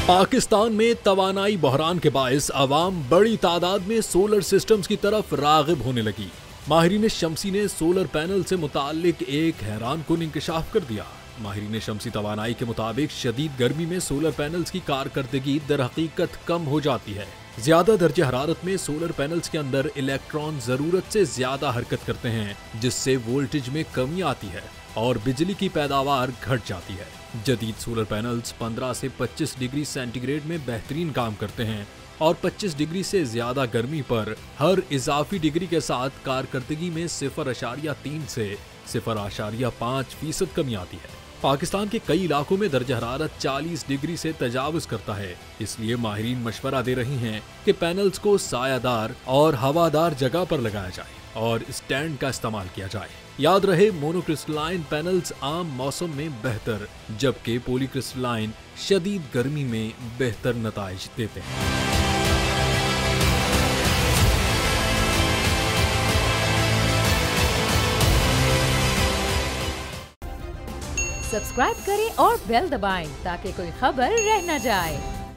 पाकिस्तान में तवानाई बहरान के बायस अवाम बड़ी तादाद में सोलर सिस्टम्स की तरफ रागिब होने लगी। माहिरीन शमसी ने सोलर पैनल से मुताल्लिक एक हैरानकुन इंकशाफ कर दिया। माहिरीन शमसी तवानाई के मुताबिक शदीद गर्मी में सोलर पैनल्स की कारकर्दगी दर हकीकत कम हो जाती है। ज्यादा दर्जे हरारत में सोलर पैनल्स के अंदर इलेक्ट्रॉन जरूरत से ज्यादा हरकत करते हैं, जिससे वोल्टेज में कमी आती है और बिजली की पैदावार घट जाती है। जदीद सोलर पैनल्स 15 से 25 डिग्री सेंटीग्रेड में बेहतरीन काम करते हैं और 25 डिग्री से ज्यादा गर्मी पर हर इजाफी डिग्री के साथ कारकर्दगी में 0.3 से 0.5% कमी आती है। पाकिस्तान के कई इलाकों में दर्जा हरारत 40 डिग्री से तजावुज करता है, इसलिए माहिरीन मशवरा दे रही हैं कि पैनल्स को सायादार और हवादार जगह पर लगाया जाए और स्टैंड का इस्तेमाल किया जाए। याद रहे, मोनोक्रिस्टलाइन पैनल्स आम मौसम में बेहतर, जबकि पॉलीक्रिस्टलाइन शदीद गर्मी में बेहतर नताइज देते हैं। सब्सक्राइब करें और बेल दबाएं ताकि कोई खबर रह न जाए।